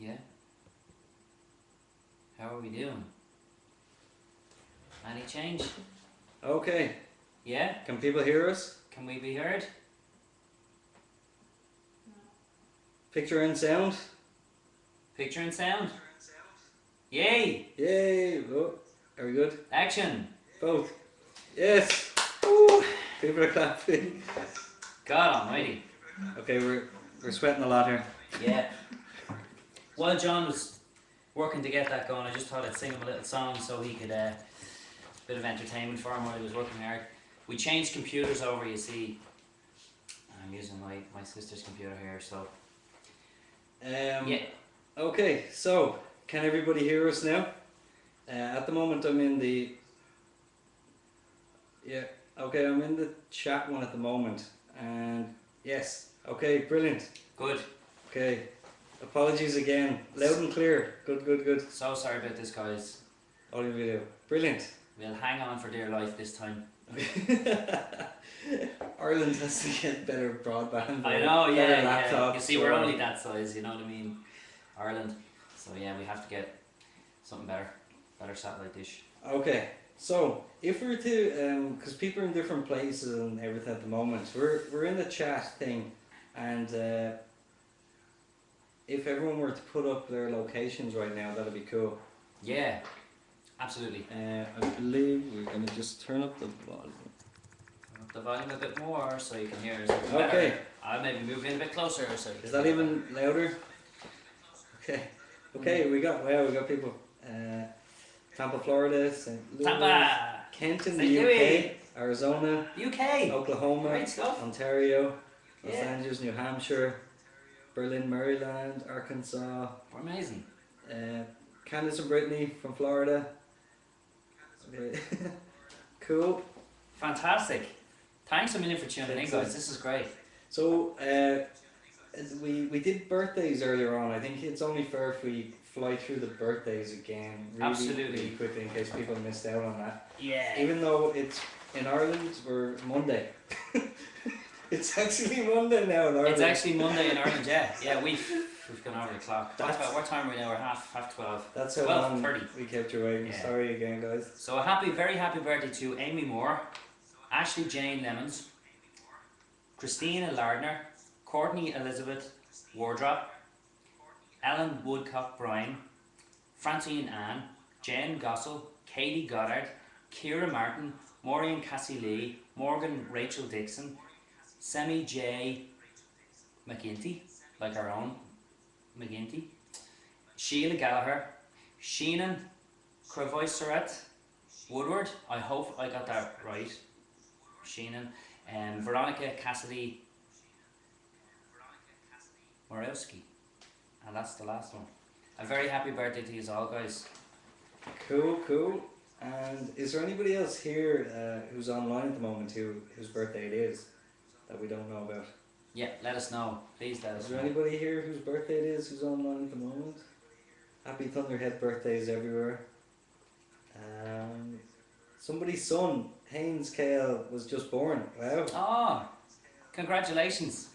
Yeah. How are we doing? Any change? Okay. Yeah? Can people hear us? Can we be heard? Picture and sound? Picture and sound? Yay! Yay! Oh, are we good? Action! Both. Yes! Woo. People are clapping. God almighty. Okay, we're sweating a lot here. Yeah. While John was working to get that going, I just thought I'd sing him a little song so he could, bit of entertainment for him while he was working hard. We changed computers over, you see. I'm using my sister's computer here, so. Yeah. Okay, so can everybody hear us now? At the moment I'm in the... Yeah, okay, I'm in the chat one at the moment. And yes, okay, brilliant. Good. Okay, apologies again. Loud and clear. Good. So sorry about this, guys. Audio video. Brilliant. We'll hang on for dear life this time. Ireland has to get better broadband. I know, yeah. Laptops. You see, we're only that size, you know what I mean? Ireland. So yeah, we have to get something better. Better satellite dish. Okay, so if we were to, because people are in different places and everything at the moment, we're in the chat thing, and if everyone were to put up their locations right now, that'd be cool. Yeah, absolutely. I believe we're going to just turn up the volume. Turn up the volume a bit more so you can hear us a bit better. Okay. I'll maybe move in a bit closer so you can Is that even louder? Okay, we got people. Tampa, Florida, St. Louis, Tampa! Kent in St. the UK, Louis. Arizona, UK! Oklahoma, Great stuff. Ontario, Los Yeah. Angeles, New Hampshire, Berlin, Maryland, Arkansas, We're amazing. Candace and Brittany from Florida. Okay. Cool. Fantastic. Thanks a million for tuning in, guys. This is great. So we did birthdays earlier on. I think it's only fair if we fly through the birthdays again really quickly in case people missed out on that. Yeah. Even though it's in Ireland, we're Monday. It's actually Monday now in Ireland. It's actually Monday in Ireland, yeah. Yeah, we've gone over the clock. What time are we now? We're half 12. That's how long 12:30. we kept you waiting. Yeah. Sorry again, guys. So very happy birthday to Amy Moore, Ashley Jane Lemons, Christina Lardner, Courtney Elizabeth Wardrop, Ellen Woodcock Bryan, Francine Ann, Jen Gossel, Katie Goddard, Ciara Martin, Maureen Cassie Lee, Morgan Rachel Dixon, Semi J McGinty, like our own McGinty, Sheila Gallagher, Sheenan Crevoiserat Woodward, I hope I got that right, Sheenan, and Veronica Cassidy Morowski, and that's the last one. A very happy birthday to you all, guys. Cool. And is there anybody else here who's online at the moment whose birthday it is that we don't know about? Yeah, let us know. Please let us Is there know. anybody here whose birthday it is who's online at the moment? Happy Thunderhead birthdays everywhere. Somebody's son, Haynes Kale, was just born. Wow. Oh, congratulations.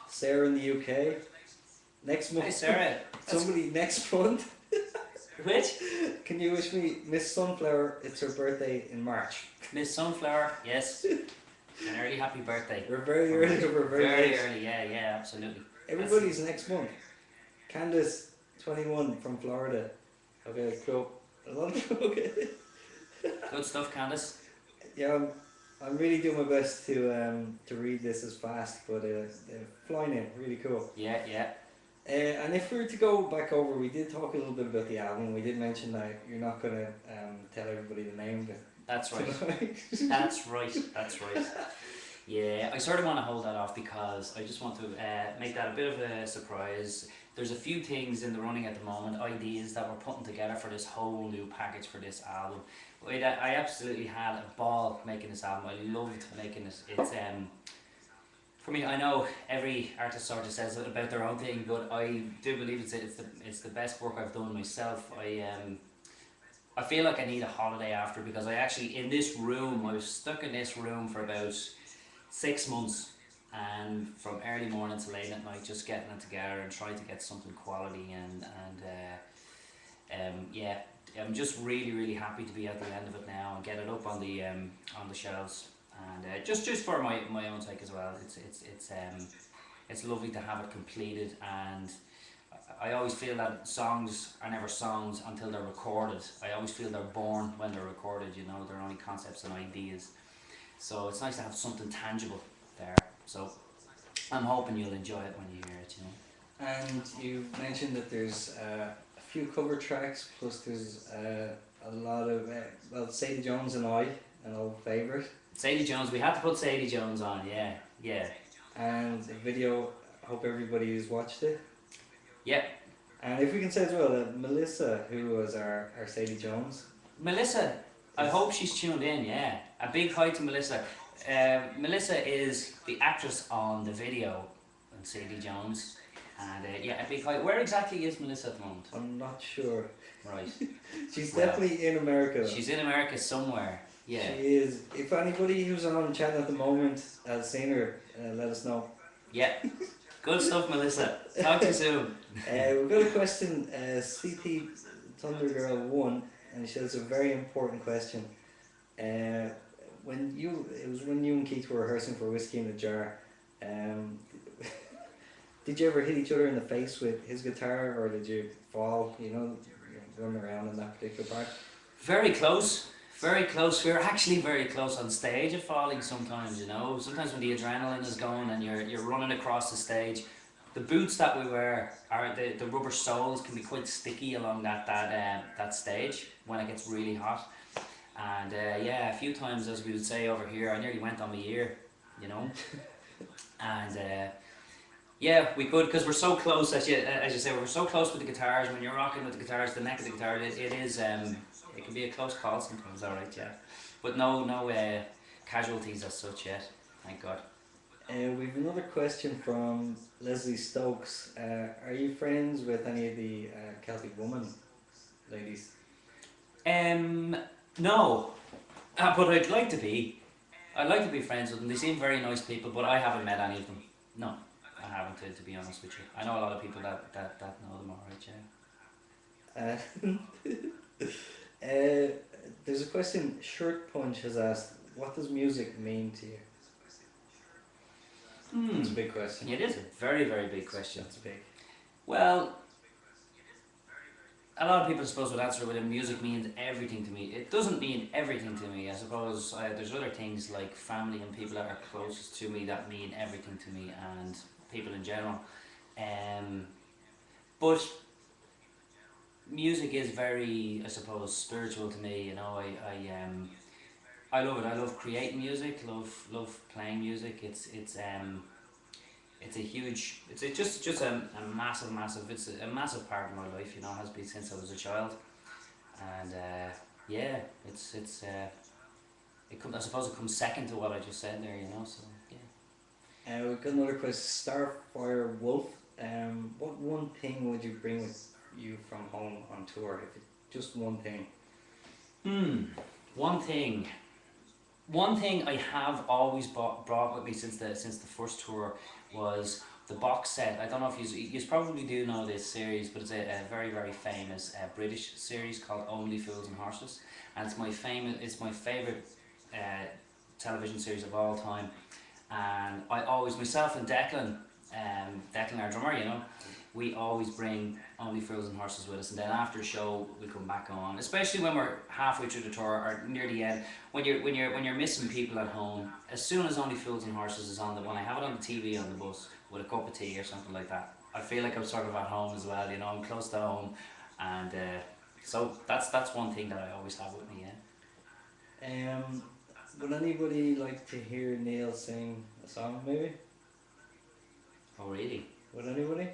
Sarah in the UK. Next month. Hey Sarah. Somebody next month. Which? Can you wish me Miss Sunflower? It's her birthday in March. Miss Sunflower, yes. An early happy birthday. We're very early. We're very late. early. Yeah, absolutely. Everybody's next month. Candace, 21 from Florida. Okay, cool. Okay. Good stuff, Candace. Yeah, I'm really doing my best to read this as fast, but flying in, really cool. Yeah. And if we were to go back over, we did talk a little bit about the album. We did mention that you're not going to tell everybody the name of it. That's right. That's right. Yeah, I sort of want to hold that off because I just want to make that a bit of a surprise. There's a few things in the running at the moment, ideas that we're putting together for this whole new package for this album. I absolutely had a ball making this album. I loved making it. It's for me, I know every artist sort of says it about their own thing, but I do believe it's the best work I've done myself. I feel like I need a holiday after, because I was stuck in this room for about 6 months, and from early morning to late at night, just getting it together and trying to get something quality yeah, I'm just really happy to be at the end of it now and get it up on the shelves, and just for my own sake as well. It's lovely to have it completed, and I always feel that songs are never songs until they're recorded. I always feel they're born when they're recorded. You know, they're only concepts and ideas. So it's nice to have something tangible there. So I'm hoping you'll enjoy it when you hear it. You know. And you mentioned that there's a few cover tracks, plus there's a lot of well, Sadie Jones and I, an old favourite. Sadie Jones, we had to put Sadie Jones on, yeah. And the video, I hope everybody has watched it. Yeah. And if we can say as well that Melissa, who was our Sadie Jones. Melissa, I hope she's tuned in, yeah. A big hi to Melissa. Melissa is the actress on the video on Sadie Jones. And yeah, a big hi. Where exactly is Melissa at the moment? I'm not sure. Right. She's definitely in America. She's in America somewhere. Yeah. She is. If anybody who's on chat at the moment has seen her, let us know. Yeah. Good stuff, Melissa. Talk to you soon. We've got a question, CT Thunder Girl 1, and she says a very important question. It was when you and Keith were rehearsing for Whiskey in a Jar. Did you ever hit each other in the face with his guitar, or did you fall? You know, run around in that particular part. Very close. Very close. We were actually very close on stage at falling sometimes, you know. Sometimes when the adrenaline is going and you're running across the stage, the boots that we wear are the rubber soles can be quite sticky along that stage when it gets really hot. And yeah, a few times, as we would say over here, I nearly went on my ear, you know. And yeah, we could, because we're so close, as you say, we're so close with the guitars. When you're rocking with the guitars, the neck of the guitar, it is it can be a close call sometimes, alright, yeah. But no casualties as such yet, thank God. We have another question from Leslie Stokes. Are you friends with any of the Celtic Woman ladies? No, but I'd like to be. I'd like to be friends with them. They seem very nice people, but I haven't met any of them. No, I haven't, to be honest with you. I know a lot of people that know them, alright, yeah. There's a question Shirt Punch has asked, what does music mean to you? It's a big question. It is a very, very big question. It's big. Well, a lot of people, I suppose, would answer with music means everything to me. It doesn't mean everything to me. I suppose there's other things like family and people that are closest to me that mean everything to me, and people in general. But music is very, I suppose, spiritual to me. You know, I love it. I love creating music. Love playing music. It's a huge. It's just a massive. It's a massive part of my life. You know, it has been since I was a child, and yeah, it's. I suppose it comes second to what I just said there. You know, so yeah. We've got another question. Starfire Wolf. What one thing would you bring with you from home on tour? If it's just one thing. One thing I have always brought with me since the first tour was the box set. I don't know if you probably do know this series, but it's a very, very famous British series called Only Fools and Horses, and it's my favourite television series of all time. And I always, myself and Declan, our drummer, you know, we always bring Only Fools and Horses with us, and then after the show we come back on, especially when we're halfway through the tour or near the end, when you're missing people at home. As soon as Only Fools and Horses is on, when I have it on the TV on the bus with a cup of tea or something like that, I feel like I'm sort of at home as well, you know, I'm close to home, and so that's one thing that I always have with me, yeah. Would anybody like to hear Neil sing a song, maybe? Oh really? Would anybody?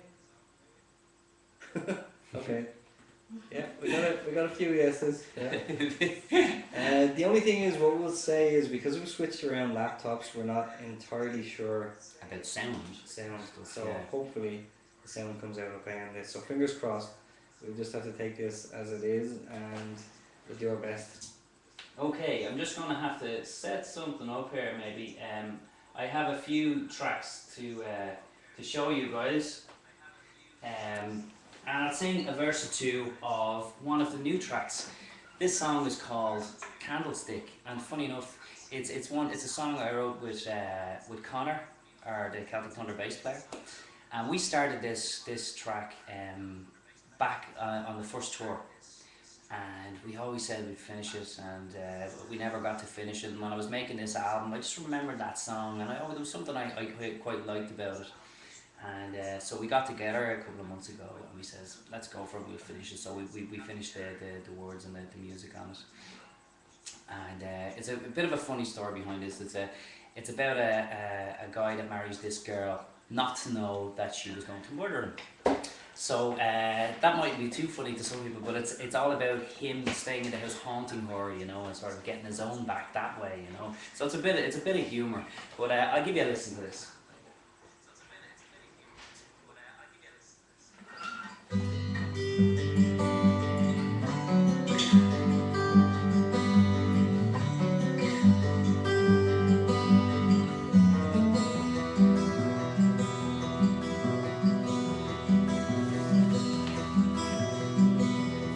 Okay. Yeah, we got a few yeses. Yeah. The only thing is, what we'll say is, because we've switched around laptops, we're not entirely sure about sound. So yeah. Hopefully the sound comes out okay on this. So fingers crossed. We'll just have to take this as it is, and we'll do our best. Okay, I'm just gonna have to set something up here. Maybe I have a few tracks to show you guys. And I'll sing a verse or two of one of the new tracks. This song is called Candlestick, and funny enough, it's a song I wrote with Connor, or the Celtic Thunder bass player, and we started this track back on the first tour, and we always said we'd finish it, and we never got to finish it. And when I was making this album, I just remembered that song, and there was something I quite liked about it. And so we got together a couple of months ago, and we says, let's go for it, we'll finish it. So we finished the words and the music on it. And it's a bit of a funny story behind this. It's about a guy that marries this girl not to know that she was going to murder him. So that might be too funny to some people, but it's all about him staying in the house haunting her, you know, and sort of getting his own back that way, you know. So it's a bit of humour. But I'll give you a listen to this.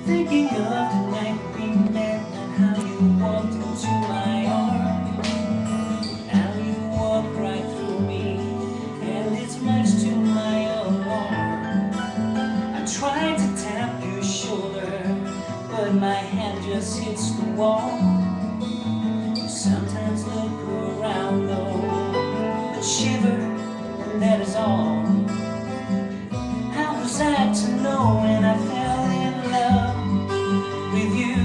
Thinking of the night we met and how you walked into my arms. Now you walk right through me, and it's much to my alarm. I tried to tap your shoulder, but my hand just hits the wall. You sometimes look around though, but shiver, and that is all. How was I to know when I fell in love with you?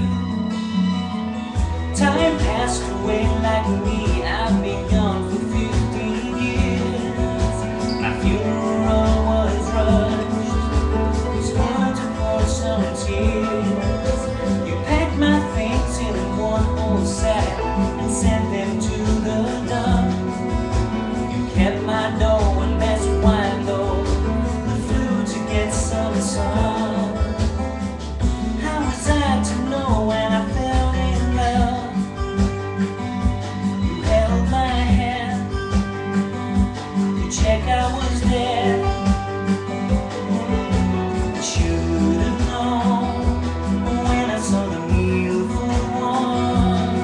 Time passed away like me. I've been gone for 15 years. My funeral was rushed. It's hard to pour some tears. You packed my things in one old sack and sent them to the dump. You kept my dough and best wine though the flew to get some sun. How was I to know when I fell in love? You held my hand to check I was there. I should have known when I saw the meal for one.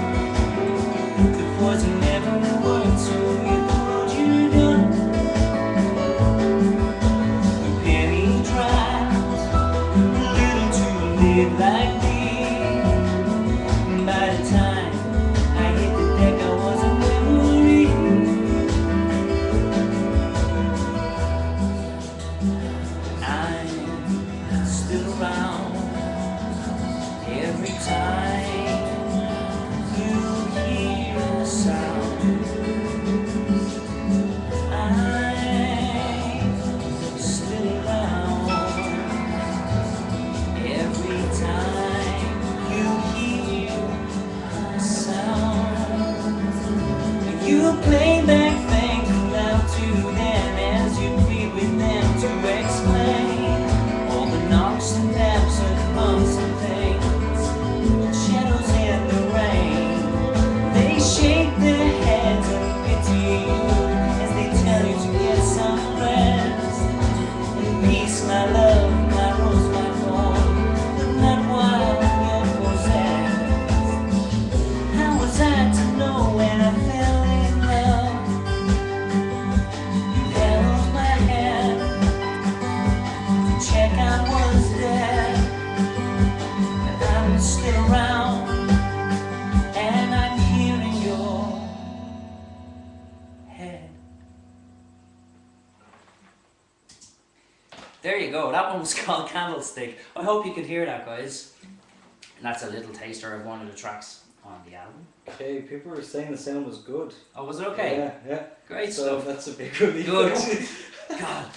The poison never worked, so you pulled your gun. The penny dropped, a little too late like me. By the time I hit the deck, I was a memory. I'm still around every time you hear a sound. I'm still around every time you hear a sound. You play back things loud to them as you plead with them to explain all the knocks and taps and bumps and things, shadows in the rain. They shake their heads and pity you as they tell you to get some rest. In peace, my love, my rose, my thorn, but not while you're possessed. How was I to know when I fell in love? You held my hand to check I was dead, but I'm still around, and I'm here in your head. There you go, that one was called Candlestick. I hope you could hear that, guys. And that's a little taster of one of the tracks on the album. Okay, people were saying the sound was good. Oh, was it okay? Yeah. Great So stuff. that's a big relief. Good. God.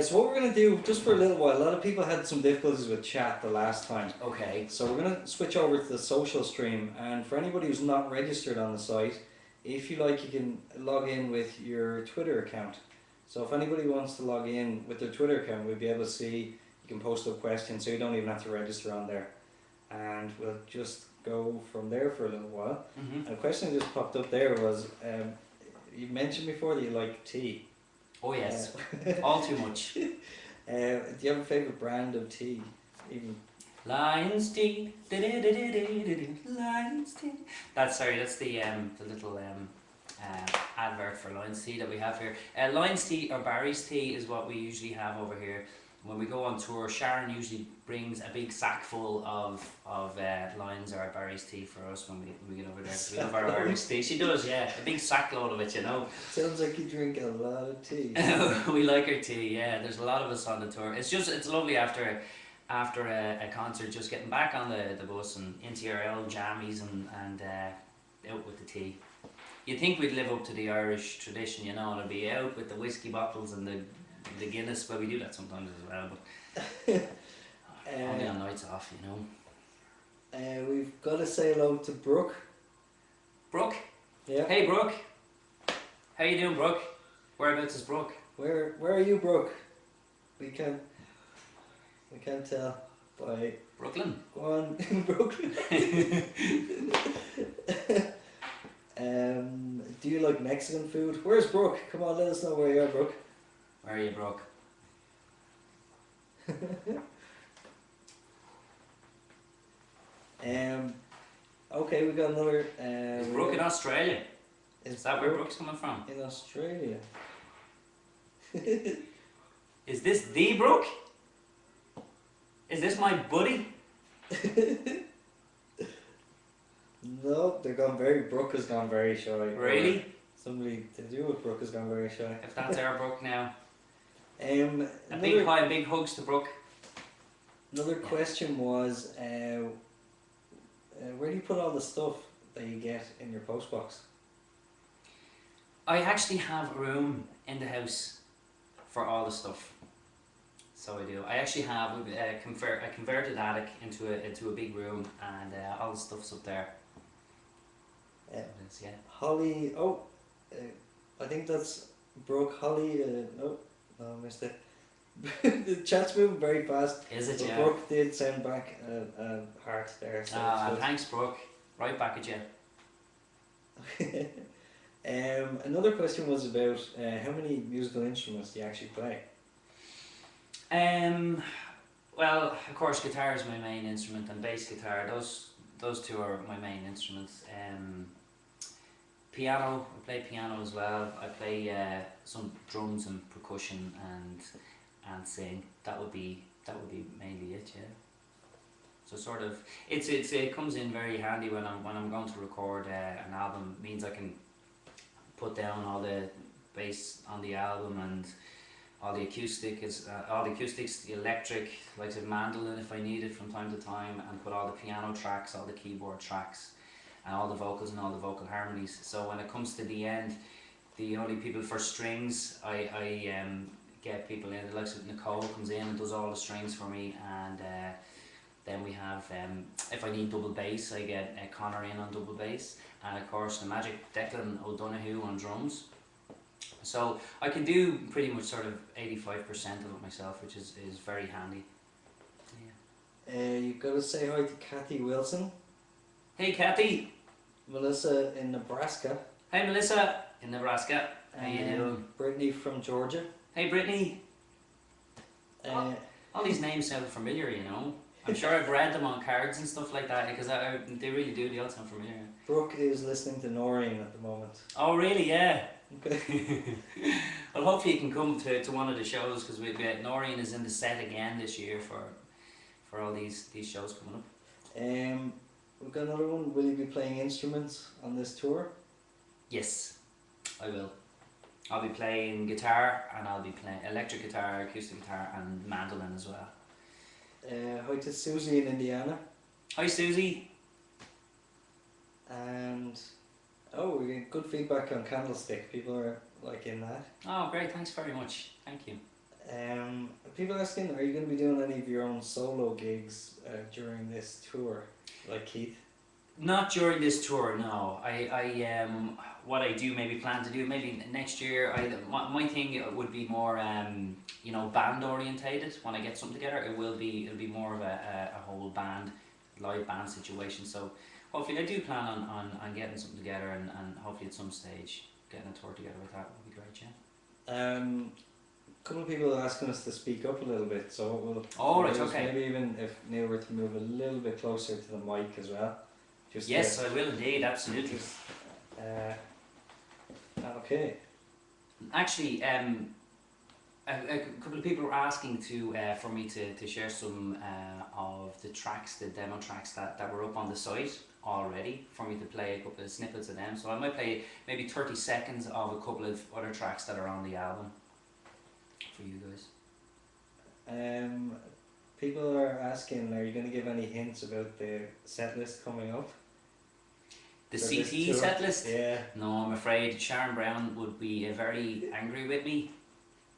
So what we're going to do, just for a little while, a lot of people had some difficulties with chat the last time. Okay. So we're going to switch over to the social stream, and for anybody who's not registered on the site, if you like, you can log in with your Twitter account. So if anybody wants to log in with their Twitter account, we'll be able to see, you can post up questions, so you don't even have to register on there. And we'll just go from there for a little while. Mm-hmm. And a question that just popped up there was, you mentioned before that you like tea. Oh yes, Uh, all too much. do you have a favourite brand of tea? Even Lions tea, Lions tea. That's the little advert for Lions tea that we have here. Lions tea or Barry's tea is what we usually have over here. When we go on tour, Sharon usually brings a big sack full of Lions or Barry's tea for us when we get over there. We love our Irish tea. She does, yeah, a big sack load of it, you know. sounds like you drink a lot of tea. We like our tea, yeah. There's a lot of us on the tour. It's lovely after a concert, just getting back on the bus and into your old jammies and out with the tea. You'd think we'd live up to the Irish tradition, you know, and it'd be out with the whiskey bottles and the Guinness. Well, we do that sometimes as well, but only on nights off, you know. We've got to say hello to Brooke. Brooke? Yeah. Hey Brooke. How you doing, Brooke? Whereabouts is Brooke? Where are you, Brooke? We can't tell. By Brooklyn. go on, Brooklyn. Do you like Mexican food? Where's Brooke? Come on, let us know where you are, Brooke. Where are you, Brooke? Okay, we got another. Is Brooke in Australia? Is that where Brooke's coming from? in Australia? Is this the Brooke? Is this my buddy? No, they're gone very. Brooke has gone very shy. Really? Somebody to do with Brooke has gone very shy. If that's our Brooke now. A big Another, hi, big hugs to Brooke. another question was, where do you put all the stuff that you get in your postbox? I actually have a room in the house for all the stuff. So I do. I actually have a converted attic into a big room, and all the stuff's up there. Yeah. It is, yeah. Holly. Oh, I think that's Brooke. Holly. No, I missed it. The chat's moving very fast. Is it? But Yeah. Brooke did send back a heart there. So it's good. Thanks, Brooke. Right back at you. Another question was about how many musical instruments do you actually play? Well, of course, guitar is my main instrument, and bass guitar. Those two are my main instruments. Piano. I play piano as well. I play some drums and percussion and sing. That would be mainly it. Yeah. So sort of, it comes in very handy when I'm going to record an album. It means I can put down all the bass on the album and all the acoustics, the electric, like a mandolin if I need it from time to time, and put all the piano tracks, all the keyboard tracks, and all the vocals and all the vocal harmonies. So when it comes to the end, the only people for strings, I get people in. Like Nicole comes in and does all the strings for me, and then we have, if I need double bass, I get Connor in on double bass, and of course the magic Declan O'Donoghue on drums. So I can do pretty much sort of 85% of it myself, which is very handy. Yeah. You've got to say hi to Kathy Wilson. Hey Kathy. Melissa in Nebraska. Hey Melissa in Nebraska. How you doing? Brittany from Georgia. Hey Brittany. Uh, All these names sound familiar, you know. I'm sure I've read them on cards and stuff like that, because they really do. They all sound familiar. Brooke is listening to Noreen at the moment. Oh really? Yeah. Okay. Well, hopefully you can come to one of the shows, because Noreen is in the set again this year for all these shows coming up. We've got another one. Will you be playing instruments on this tour? Yes, I will. I'll be playing guitar, and I'll be playing electric guitar, acoustic guitar, and mandolin as well. Hi to Susie in Indiana. Hi Susie. And we get good feedback on Candlestick. People are liking that. Oh great, thanks very much. Thank you. People asking, are you going to be doing any of your own solo gigs during this tour, like Keith? Not during this tour, no. I what I do maybe plan to do maybe next year. My thing would be more band orientated. When I get something together, it'll be more of a whole band live band situation. So hopefully I do plan on getting something together, and hopefully at some stage getting a tour together with that would be great, yeah. A couple of people are asking us to speak up a little bit, so we'll. Oh, right, okay. Maybe even if Neil were to move a little bit closer to the mic as well. Just Yes, I will indeed, absolutely. Okay. Actually, a couple of people were asking for me to share some of the tracks, the demo tracks that were up on the site already, for me to play a couple of snippets of them. So I might play maybe 30 seconds of a couple of other tracks that are on the album for you guys. People are asking, are you going to give any hints about the set list coming up? The CT set list? Yeah. No, I'm afraid Sharon Brown would be very angry with me.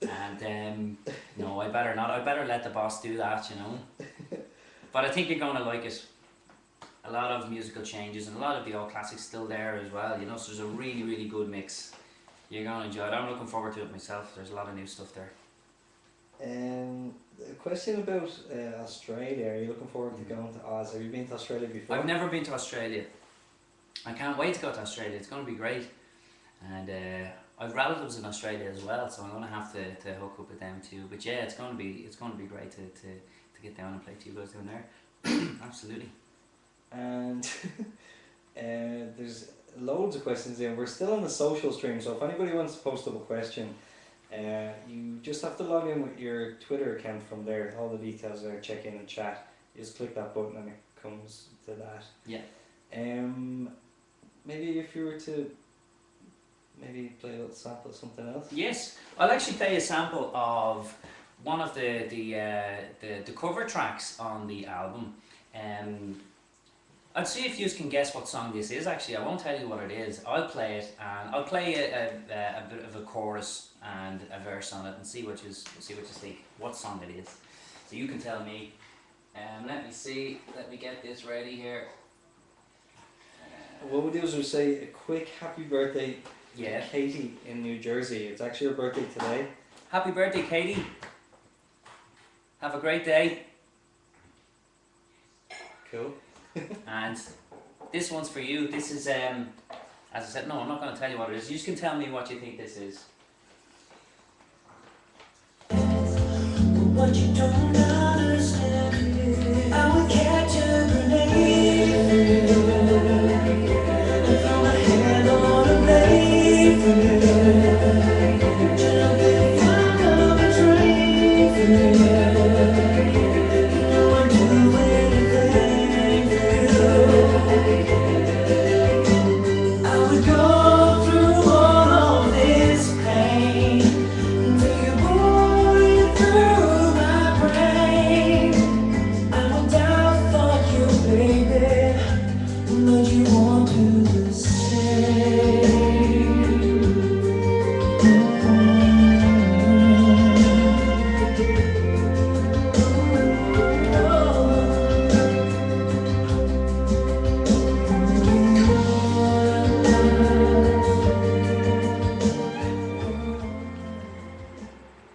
And no, I better not. I better let the boss do that, you know. But I think you're going to like it. A lot of musical changes and a lot of the old classics still there as well, you know. So there's a really, really good mix. You're going to enjoy it. I'm looking forward to it myself. There's a lot of new stuff there. A question about Australia. Are you looking forward to going to Oz? Have you been to Australia before? I've never been to Australia. I can't wait to go to Australia. It's going to be great. And I've relatives in Australia as well, so I'm going to have to hook up with them too. But yeah, it's going to be great to get down and play to you guys down there. Absolutely. And there's loads of questions in. We're still on the social stream, so if anybody wants to post up a question, you just have to log in with your Twitter account from there. All the details are check in and chat. You just click that button and it comes to that. Yeah. Maybe if you were to maybe play a little sample of something else. Yes, I'll actually play a sample of one of the cover tracks on the album. I'll see if you can guess what song this is. Actually, I won't tell you what it is. I'll play it, and I'll play a bit of a chorus and a verse on it, and see what you think. What song it is. So you can tell me. Let me see. Let me get this ready here. What we'll do is we'll say a quick happy birthday to Katie in New Jersey. It's actually her birthday today. Happy birthday, Katie. Have a great day. Cool. And this one's for you. This is, as I said, no, I'm not going to tell you what it is. You just can tell me what you think this is. What you don't understand, I would catch a grenade and throw my hand on a blade for you. Jump in front of a train for you. You know I'd do anything for you. I would go through all of this pain until you bore it through my brain. I would die for you, baby, but you won't do the same.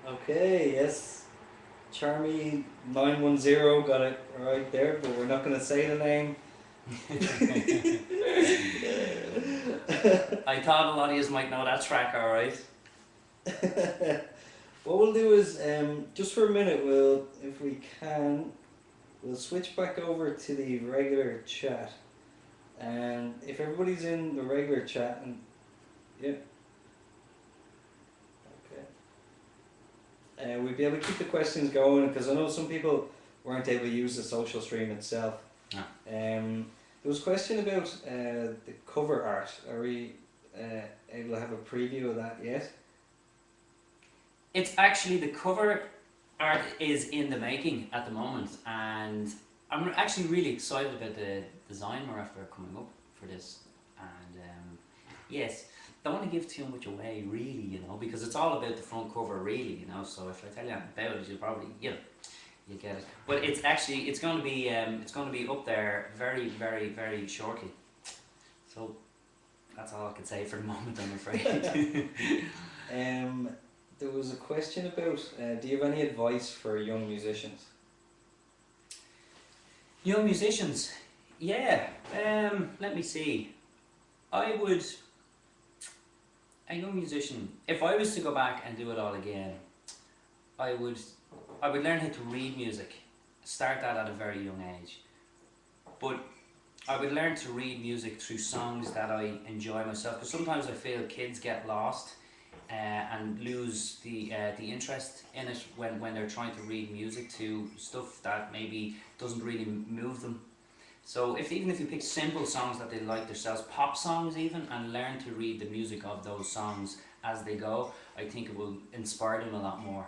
Okay, yes. Charmy 910 got it right there, but we're not going to say the name. I thought a lot of you might know that track, alright. What we'll do is, just for a minute, if we can, we'll switch back over to the regular chat. And if everybody's in the regular chat, and yeah. Okay. We'd be able to keep the questions going, because I know some people weren't able to use the social stream itself. Ah. There was a question about the cover art. Are we able to have a preview of that yet? It's actually, the cover art is in the making at the moment, and I'm actually really excited about the design we're after coming up for this. And yes, don't want to give too much away, really, you know, because it's all about the front cover, really, you know. So if I tell you anything about it, you'll probably, you get it. But it's actually, it's going to be up there very, very, very shortly. So that's all I can say for the moment, I'm afraid. There was a question about, do you have any advice for young musicians? Young musicians, yeah. Let me see. I would. A young musician. If I was to go back and do it all again, I would. I would learn how to read music. Start that at a very young age. But I would learn to read music through songs that I enjoy myself. Because sometimes I feel kids get lost and lose the interest in it when they're trying to read music to stuff that maybe doesn't really move them. So even if you pick simple songs that they like themselves, pop songs even, and learn to read the music of those songs as they go, I think it will inspire them a lot more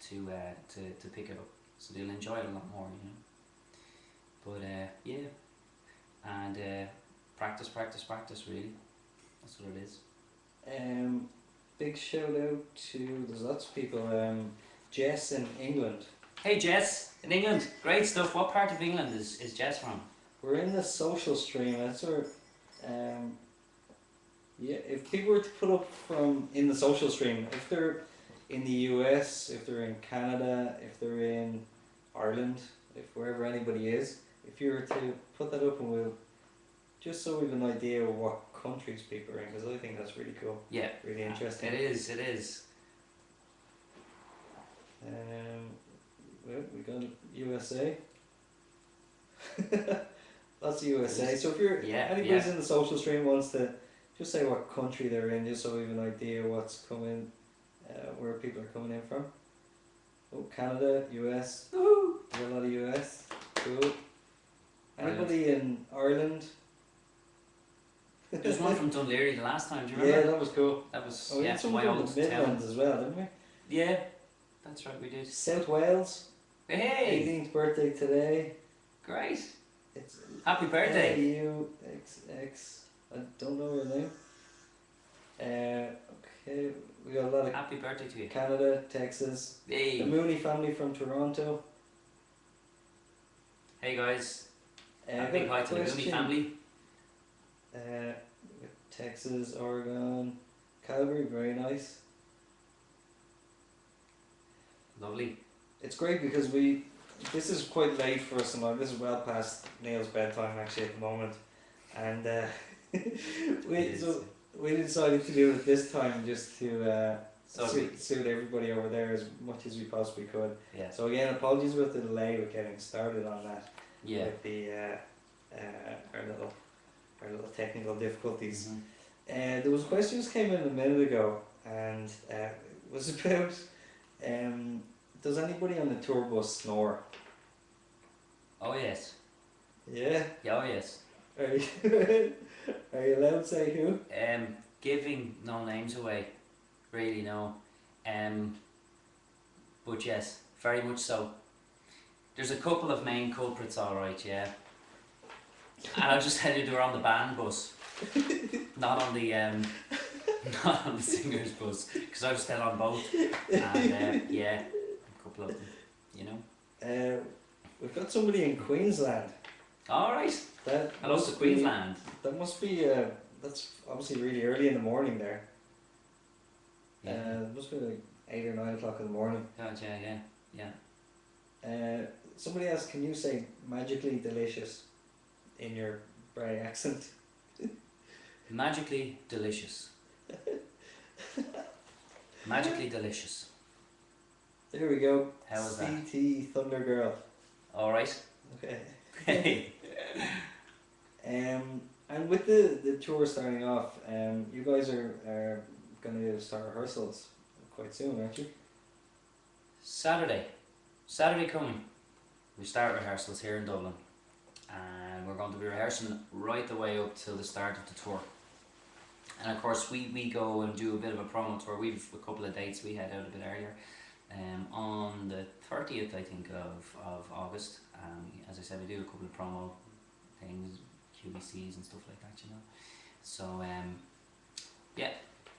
to pick it up. So they'll enjoy it a lot more, you know. But yeah, and practice, practice, practice. Really, that's what it is. Big shout out to, there's lots of people. Jess in England. Hey Jess, in England, great stuff. What part of England is Jess from? We're in the social stream. That's where, yeah. If people were to put up from in the social stream, if they're in the US, if they're in Canada, if they're in Ireland, if wherever anybody is, if you were to put that up, and we'll just so we've an idea of what countries people are in, because I think that's really cool. Yeah, Really interesting. it is. It is. Well, we got USA. Lots of USA. So if you're anybody's in the social stream wants to just say what country they're in, just so we have an idea what's coming, where people are coming in from. Oh, Canada, US. Woohoo! There's a lot of US. Cool. Anybody in Ireland? There was one from Dunleary the last time. Do you remember? Yeah, that was cool. That was We had someone my from old the Midlands town. as well, didn't we? Yeah, that's right. We did. South Wales. Hey, 18th birthday today. great! It's Happy birthday! AUXX. I don't know her name. Okay, we got a lot of Happy birthday to you. Canada, Texas. The Hey, Mooney family from Toronto. hey guys. Got Big a hi to the Mooney question. family. Texas, Oregon, Calgary, very nice. Lovely. It's great because this is quite late for us, and this is well past Neil's bedtime actually at the moment, and we decided to do it this time just to suit everybody over there as much as we possibly could. Yeah. So again, apologies with the delay with getting started on that. Yeah. With the our little technical difficulties. Mhm. There was a question just came in a minute ago, and it was about does anybody on the tour bus snore? Oh yes. Yeah. Yeah. Oh yes. Are you, are you allowed to say who? Giving no names away, really no. But yes, very much so. There's a couple of main culprits, all right, yeah. And I'll just tell you, they were on the band bus, not on the not on the singer's bus, because I was still on both. And yeah, a couple of them, you know. We've got somebody in Queensland. All right. That Hello to must Queensland. That must be that's obviously really early in the morning there. Yeah. It must be like 8 or 9 o'clock in the morning. God, yeah. Somebody asked, can you say magically delicious in your Bray accent? Magically delicious. Magically delicious. There we go. How was that? CT Thunder Girl. All right. Okay. Hey. And with the tour starting off, you guys are going to start rehearsals quite soon, aren't you? Saturday coming. We start rehearsals here in Dublin, and we're going to be rehearsing right the way up till the start of the tour. And of course we go and do a bit of a promo tour. We've a couple of dates we head out a bit earlier. On the 30th I think of August. As I said, we do a couple of promo things, QBCs and stuff like that, you know. So yeah,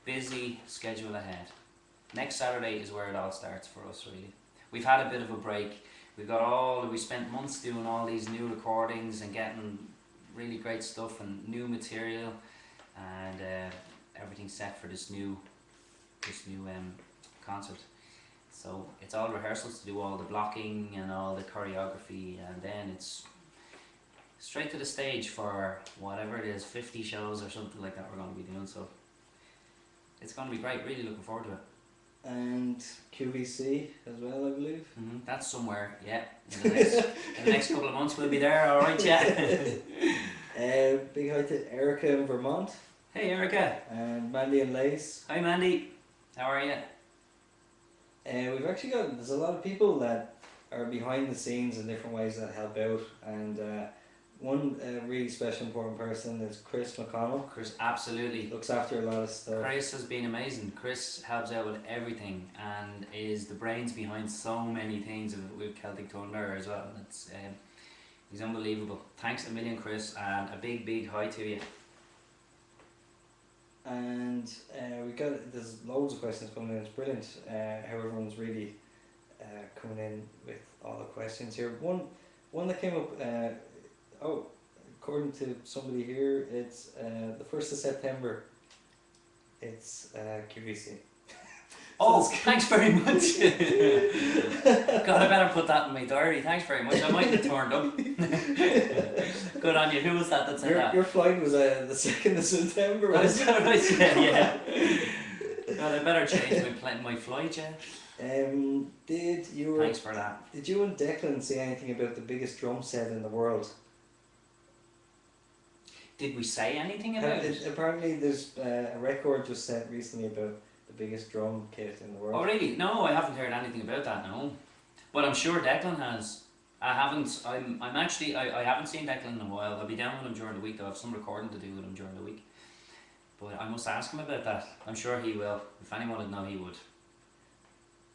busy schedule ahead. Next Saturday is where it all starts for us, really. We've had a bit of a break. We spent months doing all these new recordings and getting really great stuff and new material, and everything's set for this new concert. So it's all rehearsals to do all the blocking and all the choreography, and then it's straight to the stage for whatever it is, 50 shows or something like that we're going to be doing. So it's going to be great. Really looking forward to it. And QVC as well, I believe. That's somewhere, yeah. In the next couple of months we'll be there. All right, yeah. Big hi to Erica in Vermont. Hey, Erica. And Mandy and Lace. Hi, Mandy. How are you? We've actually got, there's a lot of people that are behind the scenes in different ways that help out, and one really special important person is Chris McConnell. Chris, absolutely. Looks after a lot of stuff. Chris has been amazing. Chris helps out with everything and is the brains behind so many things with Celtic Thunder as well. It's he's unbelievable. Thanks a million, Chris, and a big hi to you. And there's loads of questions coming in. It's brilliant how everyone's really coming in with all the questions here. One that came up, according to somebody here, it's the 1st of September. It's QVC. Oh, thanks very much. God, I better put that in my diary. Thanks very much. I might have turned up. Good on you. Who was that said that? Your flight was the 2nd of September. That is what I said, yeah. God, I better change my flight, yeah. Thanks for that. Did you and Declan say anything about the biggest drum set in the world? Did we say anything about it? Apparently there's a record just set recently about the biggest drum kit in the world. Oh really? No, I haven't heard anything about that, no. But I'm sure Declan has. I haven't seen Declan in a while. I'll be down with him during the week. I'll have some recording to do with him during the week. But I must ask him about that. I'm sure he will. If anyone would know, he would.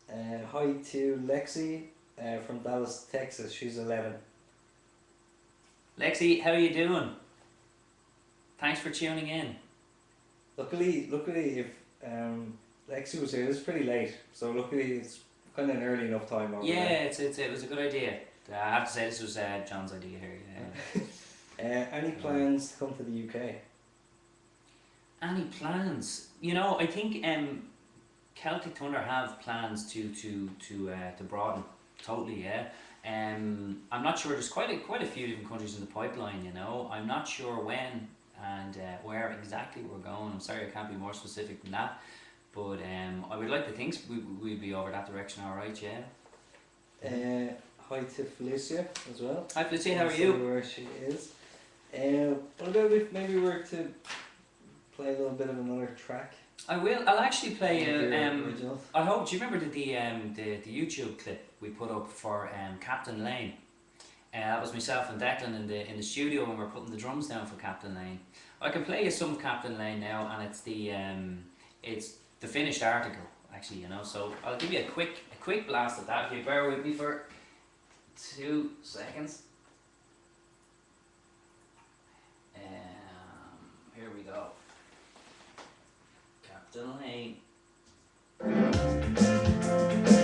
Hi to Lexi from Dallas, Texas. She's 11. Lexi, how are you doing? Thanks for tuning in. Luckily, if Lexi was here, it's pretty late. So luckily, it's kind of an early enough time. Over yeah, it was a good idea. I have to say this was John's idea here. Yeah. Any plans to come to the UK? Any plans? You know, I think Celtic Thunder have plans to broaden totally. Yeah. I'm not sure. There's quite a few different countries in the pipeline. You know, I'm not sure when and where exactly we're going. I'm sorry, I can't be more specific than that. But I would like to think we'd be over that direction. All right, yeah. Hi to Felicia as well. Hi Felicia, how are you? Where she is. What about if maybe we were to play a little bit of another track? I will. I'll actually play. Original. I hope. Do you remember the YouTube clip we put up for Captain Lane? That was myself and Declan in the studio when we were putting the drums down for Captain Lane. I can play you some Captain Lane now, and it's the finished article actually. You know, so I'll give you a quick blast at that. If you bear with me for 2 seconds. Here we go. Captain Lane.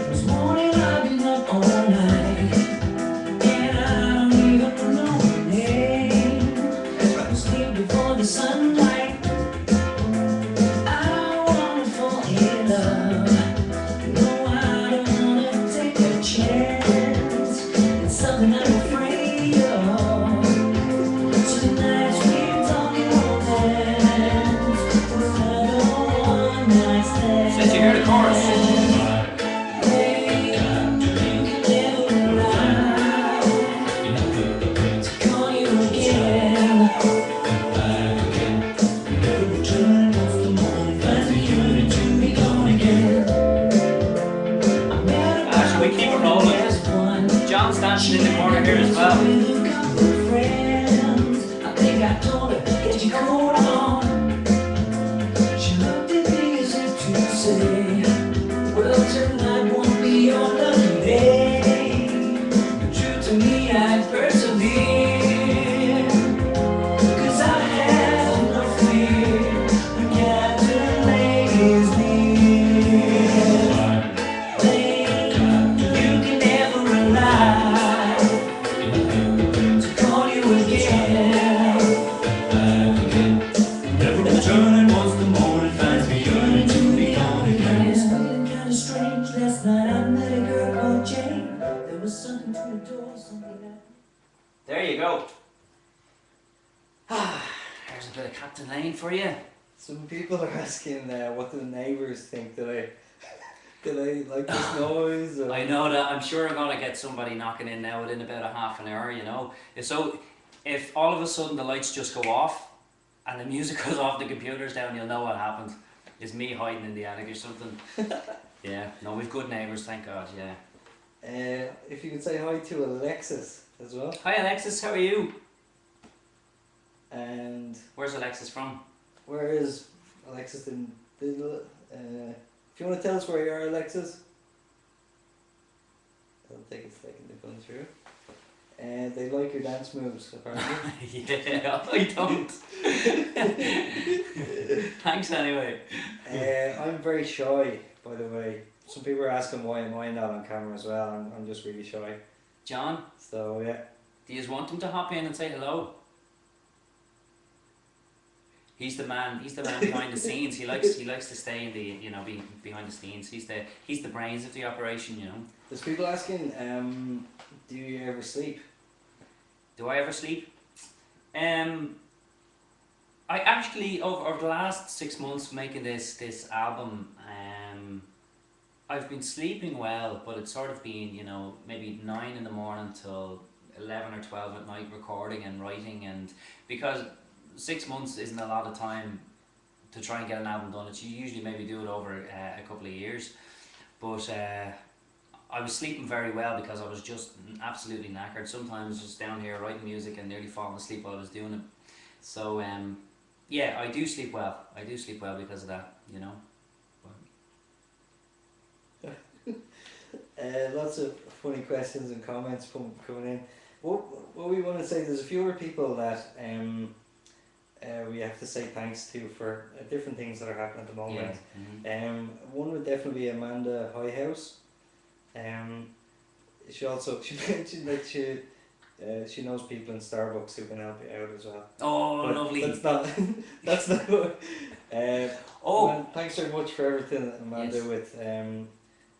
This morning I've been up all night, and I don't even know my name. Trying to sleep before the sunlight. I wanna fall in love. No, I don't wanna take a chance. It's something I'm afraid of. So tonight's we're talking romance. Another one night stand. Since you hear the chorus. In the corner here as well. I think I told her, get your coat on. She looked at me as if to say, well, tonight won't be your lucky day. But true to me, I persevere. 'Cause I have no fear when Captain Lane is near. Lane, you can never rely. There you go. There's a bit of Captain Lane for you. Some people are asking what the neighbours think. Did I like this noise? Or? I know that. I'm sure I'm gonna get somebody knocking in now within about a half an hour. You know, so if all of a sudden the lights just go off and the music goes off, the computer's down, you'll know what happened. It's me hiding in the attic or something. Yeah. No, we've good neighbours, thank God. Yeah. If you could say hi to Alexis as well. Hi Alexis, how are you? And Where's Alexis from? where is Alexis in the if you want to tell us where you are, Alexis. It'll take a second to come through. And they like your dance moves, apparently. Yeah, I don't. Thanks anyway. I'm very shy, by the way. Some people are asking why am I not on camera as well. I'm just really shy. John, So yeah. do you want him to hop in and say hello? He's the man behind the scenes. He likes to stay in the behind the scenes. He's the brains of the operation, you know. There's people asking, do you ever sleep? Do I ever sleep? I actually over the last 6 months making this album, I've been sleeping well, but it's sort of been, you know, maybe 9 in the morning till 11 or 12 at night recording and writing, and because 6 months isn't a lot of time to try and get an album done. It's you usually maybe do it over a couple of years, but I was sleeping very well because I was just absolutely knackered. Sometimes just down here writing music and nearly falling asleep while I was doing it. So yeah, I do sleep well. I do sleep well because of that, you know. Lots of funny questions and comments coming in. What we want to say, there's a few other people that we have to say thanks to for different things that are happening at the moment. Yeah. One would definitely be Amanda Highhouse. She mentioned that she knows people in Starbucks who can help you out as well. Oh, But lovely. That's not what. Oh. Man, thanks very much for everything, Amanda. Yes. With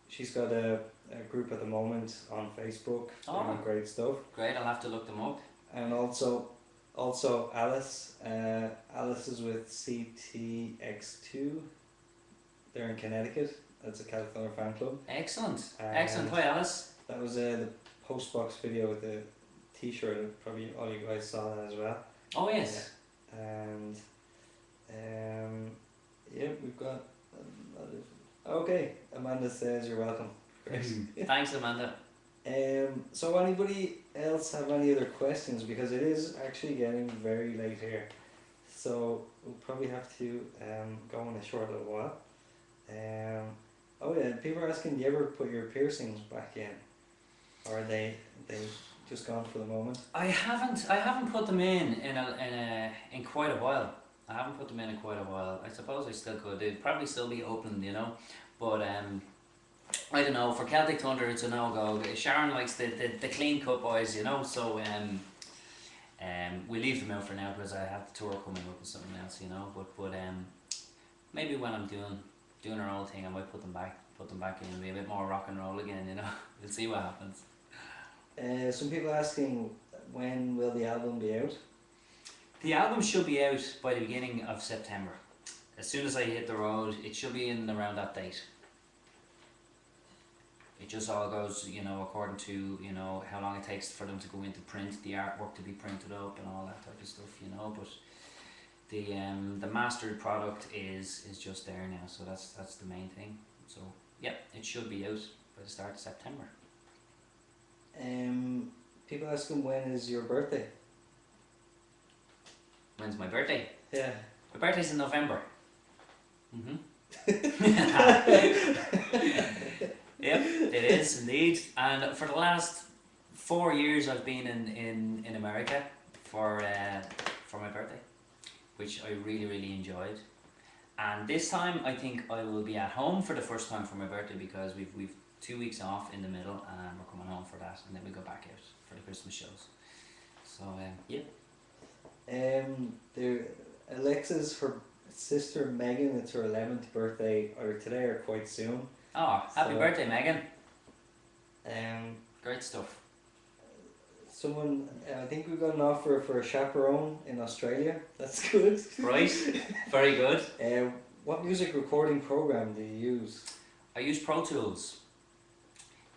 she's got a group at the moment on Facebook. Oh. Doing great stuff. Great, I'll have to look them up. And also Alice. Alice is with CTX2. They're in Connecticut. That's a California fan club. Excellent. And Excellent. Hi, Alice. That was the postbox video with the T-shirt. Probably all you guys saw that as well. Oh, yes. And yeah, we've got a lot of. Okay, Amanda says you're welcome. Great. Thanks, Amanda. So anybody else have any other questions, because it is actually getting very late here, so we'll probably have to go in a short little while. Oh yeah, people are asking, do you ever put your piercings back in, or are they just gone for the moment? I haven't put them in quite a while. I haven't put them in quite a while. I suppose I still could. They'd probably still be open, you know, but I don't know. For Celtic Thunder, it's a no-go. Sharon likes the clean cut boys, you know. So we leave them out for now because I have the tour coming up with something else, you know. But maybe when I'm doing our own thing, I might put them back in and be a bit more rock and roll again, you know. We'll see what happens. Some people asking, when will the album be out? The album should be out by the beginning of September. As soon as I hit the road, it should be in around that date. It just all goes, you know, according to, you know, how long it takes for them to go into print, the artwork to be printed up and all that type of stuff, you know. But the mastered product is just there now, so that's the main thing. So yeah, it should be out by the start of September. People asking, when is your birthday? When's my birthday? Yeah. My birthday's in November. Yep, it is indeed. And for the last 4 years, I've been in America for my birthday, which I really enjoyed. And this time, I think I will be at home for the first time for my birthday, because we've 2 weeks off in the middle, and we're coming home for that, and then we go back out for the Christmas shows. So yeah. Alexa's, her sister Megan, it's her 11th birthday, either today or quite soon. Oh, happy birthday, Megan. Um, Great stuff. Someone, I think we got an offer for a chaperone in Australia. That's good. Right, very good. What music recording program do you use? I use Pro Tools.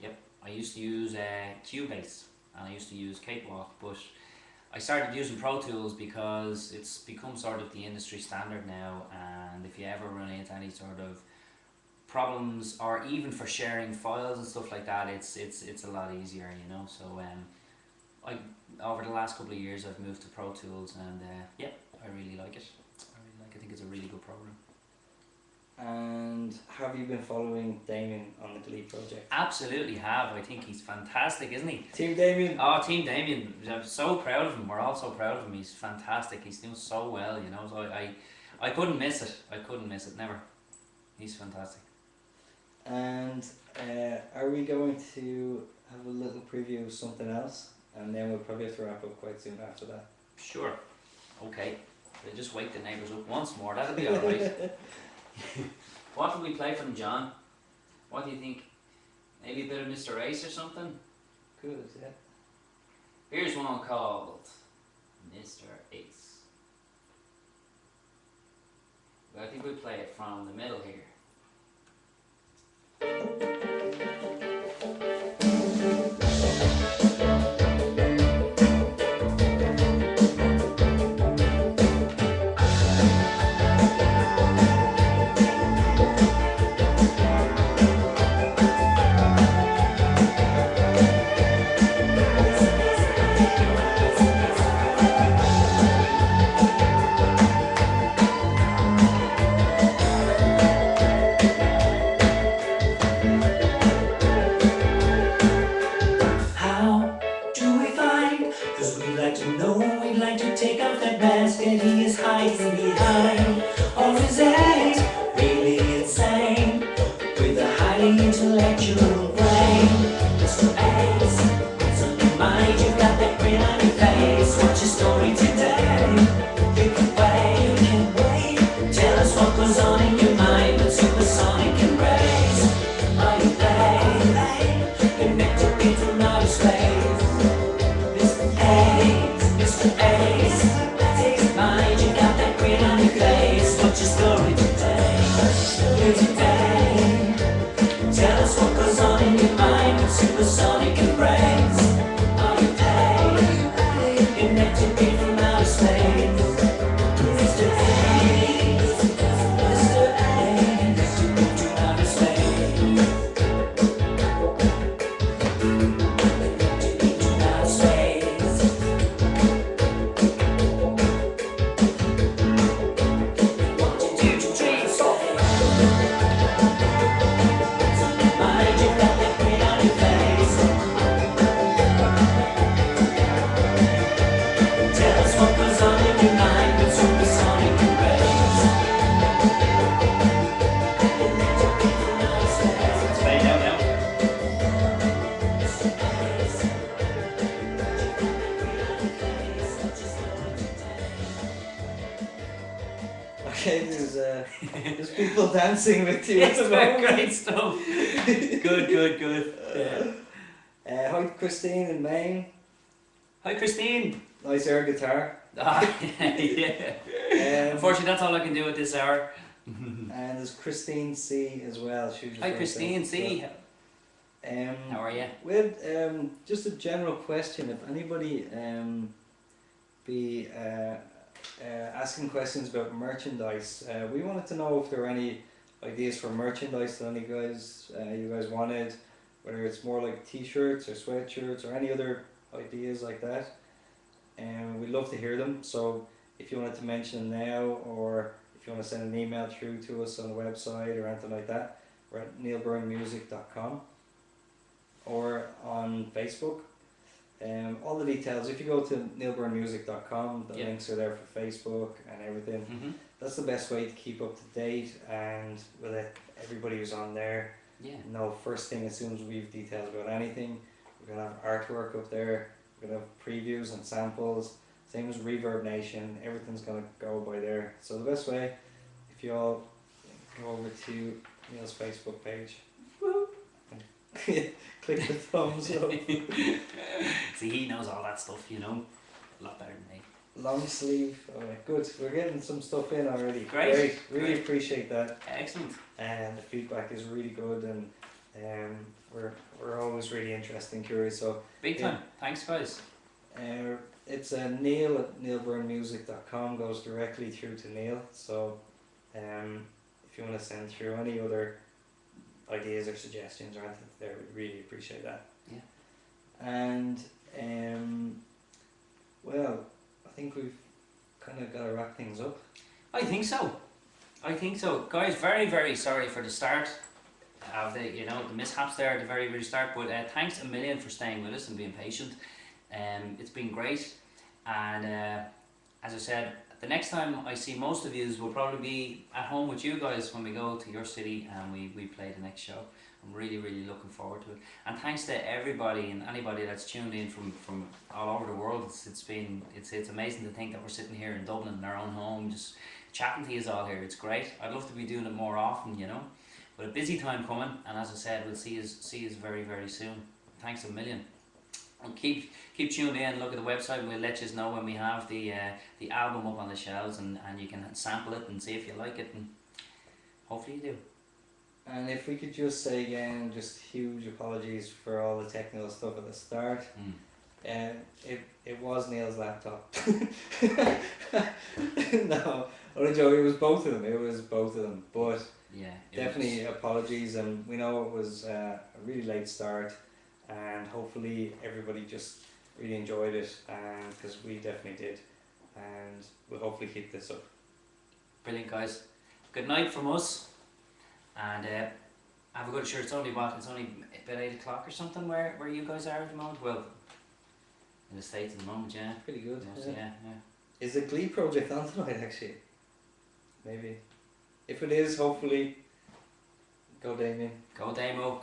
Yep, I used to use Cubase and I used to use Cakewalk, but I started using Pro Tools because it's become sort of the industry standard now, and if you ever run into any sort of problems or even for sharing files and stuff like that, it's a lot easier, you know. So I over the last couple of years I've moved to Pro Tools, and yeah, I really like it. I think it's a really good program. And have you been following Damien on the Glee project? Absolutely have. I think he's fantastic, isn't he? Team Damien. Oh, Team Damien. I'm so proud of him. We're all so proud of him. He's fantastic. He's doing so well, you know. So I couldn't miss it. I couldn't miss it. Never. He's fantastic. And are we going to have a little preview of something else? And then we'll probably have to wrap up quite soon after that. Sure. Okay. We'll just wake the neighbours up once more. That'll be alright. What will we play from John? What do you think? Maybe a bit of Mr. Ace or something? Good, yeah. Here's one called Mr. Ace. I think we'll play it from the middle here. Okay, there's people dancing with you. Yes, great stuff. Good. Yeah. Hi, Christine in Maine. Hi, Christine. Nice air guitar. Yeah. Unfortunately, that's all I can do at this hour. And there's Christine C as well. Hi, Christine C. How are you? With just a general question, if anybody be asking questions about merchandise, we wanted to know if there are any ideas for merchandise that you guys wanted, whether it's more like t-shirts or sweatshirts or any other ideas like that. And we'd love to hear them. So if you wanted to mention them now, or if you want to send an email through to us on the website or anything like that, we're at neilbyrnemusic.com or on Facebook. All the details, if you go to neilbyrnemusic.com, the links are there for Facebook and everything. Mm-hmm. That's the best way to keep up to date, and we'll let everybody who's on there know first thing as soon as we have details about anything. We're going to have artwork up there, we're going to have previews and samples, same as Reverb Nation, everything's going to go by there. So the best way, if you all go over to Neil's Facebook page, click the thumbs up. It's obviously he knows all that stuff, you know, a lot better than me. Long sleeve. Alright, good. We're getting some stuff in already. Great. Really Great. appreciate that. Excellent. And the feedback is really good, and we're always really interested and curious. So Big time. Thanks, guys. it's Neil at neilbyrnemusic.com, goes directly through to Neil. So if you want to send through any other ideas or suggestions or anything there, we'd really appreciate that. Yeah. And well, I think we've kind of got to wrap things up. I think so. Guys, very, very sorry for the start of the mishaps there at the very, very start, but thanks a million for staying with us and being patient. It's been great, and as I said, the next time I see most of you will probably be at home with you guys when we go to your city and we play the next show. I'm really, really looking forward to it. And thanks to everybody and anybody that's tuned in from all over the world. It's amazing to think that we're sitting here in Dublin in our own home, just chatting to you all here. It's great. I'd love to be doing it more often, you know. But a busy time coming, and as I said, we'll see you very, very soon. Thanks a million. And keep tuned in, look at the website, and we'll let you know when we have the album up on the shelves, and you can sample it and see if you like it, and hopefully you do. And if we could just say again, just huge apologies for all the technical stuff at the start. It was Neil's laptop. No, only joke. It was both of them. But yeah, definitely apologies, and we know it was a really late start, and hopefully everybody just really enjoyed it, and because we definitely did, and we'll hopefully keep this up. Brilliant, guys. Good night from us, and have a good shirt. It's only about 8 o'clock or something where you guys are at the moment. Well, in the States at the moment, yeah. Pretty good. Yeah. Is the Glee project on tonight actually? Maybe. If it is, hopefully, go Damien. Go Damo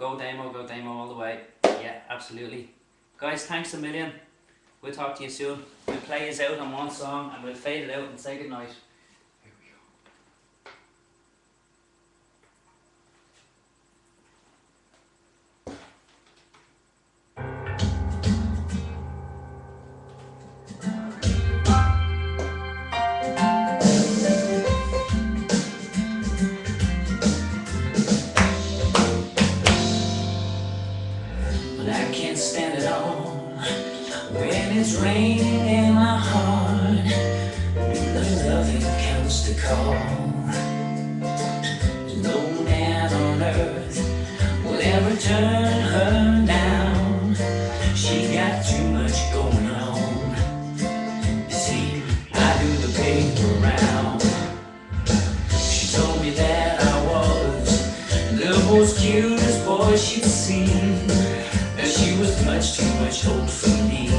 all the way. Yeah, absolutely. Guys, thanks a million. We'll talk to you soon. We'll play us out on one song and we'll fade it out and say goodnight. It's raining in my heart, the loving comes to call. No man on earth will ever turn her down. She got too much going on. You see, I do the paper round. She told me that I was the most cutest boy she'd seen, that she was much too much old for me.